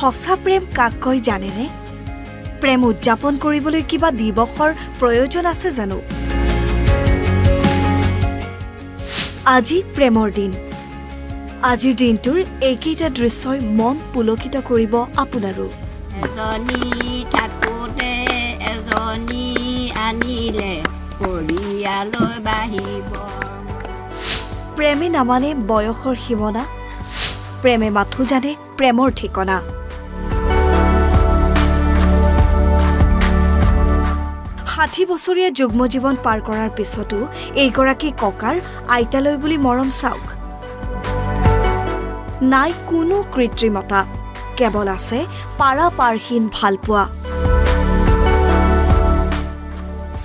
সঁচা প্ৰেম কাক কয় জানেনে? প্ৰেম উদযাপন কৰিবলৈ কিবা দিৱসৰ প্ৰয়োজন আছে জানো? আজি প্ৰেমৰ দিন। আজিৰ দিনটোৰ এইকেইটা দৃশ্যই মন পুলকিত কৰিব আপোনাৰো। এজনী থাকোঁতে এজনী আনিলে পৰিয়ালৈ বাঢ়িব। প্ৰেমে নামানে বয়সৰ সীমনা, প্ৰেমে মাথো জানে প্ৰেমৰ ঠিকনা। 60 বছৰীয়া যুগ্ম জীৱন পাৰ কৰাৰ পিছতো এইগৰাকী ককাৰ আইতালৈ বুলি মৰম চাওক। নাই কোনো কৃত্ৰিমতা, কেৱল আছে পাৰাপাৰহীন ভালপোৱা।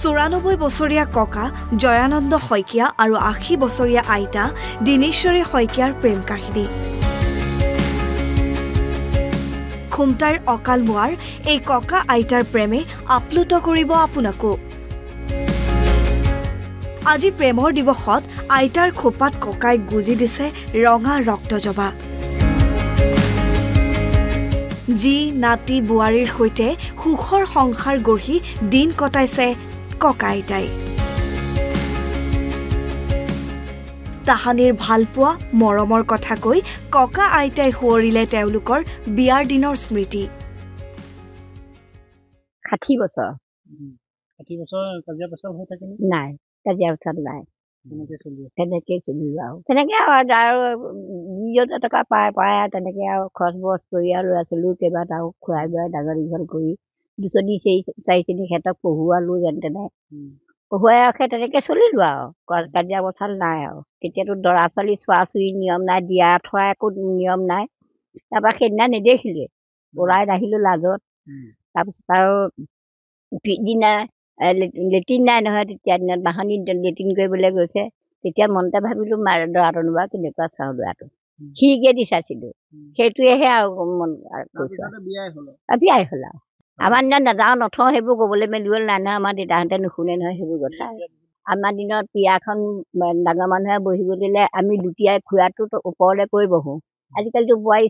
94 বছৰীয়া ককা জয়ানন্দ শইকীয়া আৰু 80 বছৰীয়া আইতা দিনেশ্বৰী শইকীয়াৰ প্ৰেম কাহিনী। খুমটাইৰ অকাল মোৱাৰ এই ককা আইতাৰ প্ৰেমে আপ্লুত কৰিব আপোনাকো। আজি প্ৰেমৰ দিৱসত আইতাৰ খোপাত ককাই গুজি দিছে ৰঙা ৰক্তজবা। যি নাতি বোৱাৰীৰ সৈতে সুখৰ সংসাৰ গঢ়ি দিন কটাইছে ককা আইতাই। তাহানিৰ ভালপোৱা মৰমৰ কথা কৈ ককা আইতাই সোঁৱৰিলে তেওঁলোকৰ বিয়াৰ দিনৰ স্মৃতি। 60 বছৰ। 60 বছৰ কাজিয়া পেচাল হৈ থাকে নাই, কাজিয়া পেচাল নাই। তেনেকেই চলিব আৰু তেনেকে আৰু য'ত এটকা পায় আৰু তেনেকে আৰু খৰচ বৰচ কৰি আৰু ল'ৰা ছোৱালীও কেইবাটাও খুৱাই বুৱাই ডাঙৰ দীঘল কৰি 2-4 সিহঁতক পঢ়ুৱালো যেন তেনে পঢ়ুৱাই আৰু সেই তেনেকে চলিলো আৰু কাজিয়া পেচাল নাই আৰু। তেতিয়াতো দৰা ছোৱালী চোৱা চুৰি নিয়ম নাই, দিয়া থোৱা একো নিয়ম নাই। তাৰপৰা সেইদিনা নেদেখিলে ওলাই নাহিলো লাজত। তাৰপিছত আৰু পিছদিনা লেট্ৰিন নাই নহয়, তেতিয়া দিনত বাহনী লেট্ৰিন কৰিবলৈ গৈছে। তেতিয়া মনতে ভাবিলো দৰাটো বা কেনেকুৱা চাওঁ দৰাটো, খিৰিকিয়েদি চাইছিলো। সেইটোৱেহে আৰু মন কৈছো বিয়াই হ'ল আৰু। আমাৰ দিনত নাযাওঁ নথওঁ সেইবোৰ ক'বলৈ মেলিবলৈ নাই নহয়। আমাৰ দেউতাহঁতে নুশুনে নহয় সেইবোৰ কথা। আমাৰ দিনত বিয়াখন ডাঙৰ মানুহে বহিব দিলে আমি দুটিয়াই খুৰাটো ওপৰলৈ কৰি বহোঁ। আজিকালিতো বোৱাৰী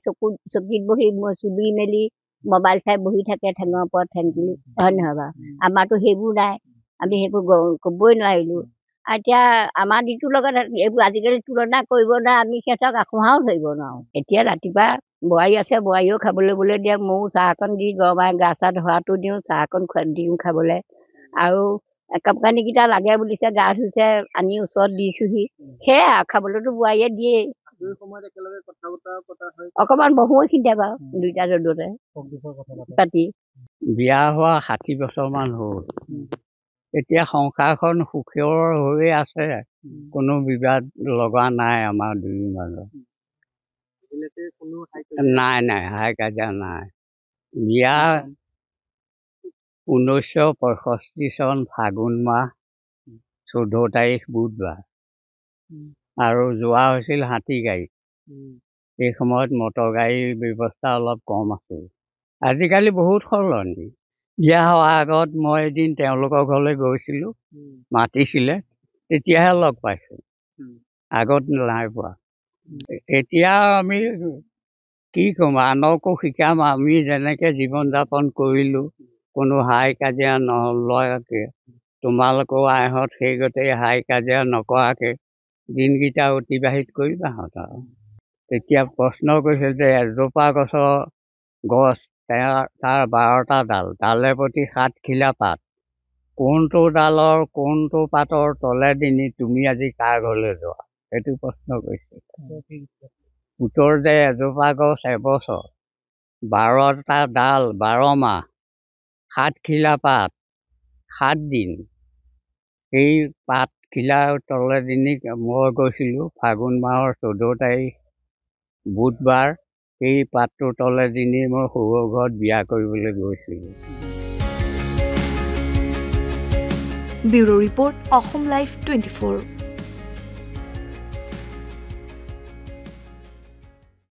চকীত বহি চুলি মেলি মোবাইল চাই বহি থাকে ঠেঙৰ ওপৰত ঠেং তুলি, হয় নহয় বাৰু? আমাৰতো সেইবোৰ নাই, আমি সেইবোৰ ক'বই নোৱাৰিলোঁ। এতিয়া আমাৰ দিনটোৰ লগত এইবোৰ আজিকালি তুলনা কৰিব নোৱাৰে, আমি সিহঁতক আকোঁহাও ধৰিব নোৱাৰোঁ। এতিয়া ৰাতিপুৱা বোৱাৰী আছে, বোৱাৰীও খাবলৈ বোলে দিয়ে, ময়ো চাহ অকণ দি গৰমাই গা চা ধোৱাটো দিওঁ, চাহ অকণ দিওঁ খাবলৈ। আৰু কাপোৰ কানিকেইটা লাগে বুলিছে, গা ধুইছে আনি ওচৰত দিছোঁহি, সেয়াই আৰু খাবলৈতো বোৱাৰীয়ে দিয়েই। অকণমান বহোঁ এইখিনিতে বাৰু দুইটা ৰ'দতে পাতি। বিয়া হোৱা 60 বছৰমান হ'ল। এতিয়া সংসাৰখন সুখৰ হৈ আছে, কোনো বিবাদ লগা নাই আমাৰ দুয়ো মাজত। নাই হাই কাজিয়া নাই। বিয়া 1965 চন ফাগুন মাহ 14 তাৰিখ বুধবাৰ, আৰু যোৱা হৈছিল হাতী গাড়ীত। এই সময়ত মটৰ গাড়ীৰ ব্যৱস্থা অলপ কম আছিল। আজিকালি বহুত সলনি। বিয়া হোৱাৰ আগত মই এদিন তেওঁলোকৰ ঘৰলৈ গৈছিলোঁ, মাতিছিলে, তেতিয়াহে লগ পাইছোঁ, আগত নাই পোৱা। এতিয়া আমি কি ক'ম, আনকো শিকাম আমি যেনেকৈ জীৱন যাপন কৰিলোঁ, কোনো হাই কাজিয়া নলগাকৈ, তোমালোকেও আইহঁত সেই গোটেই হাই কাজিয়া নকৰাকৈ দিনকেইটা অতিবাহিত কৰিবাহঁত আৰু। তেতিয়া প্ৰশ্ন কৰিছে যে এজোপা গছৰ গছ তাৰ 12টা ডাল, ডালে প্ৰতি 7 খিলা পাত, কোনটো ডালৰ কোনটো পাতৰ তলেদি নি তুমি আজি কাৰ ঘৰলৈ যোৱা, সেইটো প্ৰশ্ন কৰিছে। উত্তৰ যে এজোপা গছ এবছৰ, 12টা ডাল 12 মাহ, 7 খিলা পাত 7 দিন। সেই পাত খিলাৰ তলেদি নি মই গৈছিলোঁ ফাগুন মাহৰ 14 তাৰিখ বুধবাৰ, সেই পাতটোৰ তলেদি নি মই শহুৰ ঘৰত বিয়া কৰিবলৈ গৈছিলোঁ। Bureau report, Assam live 24।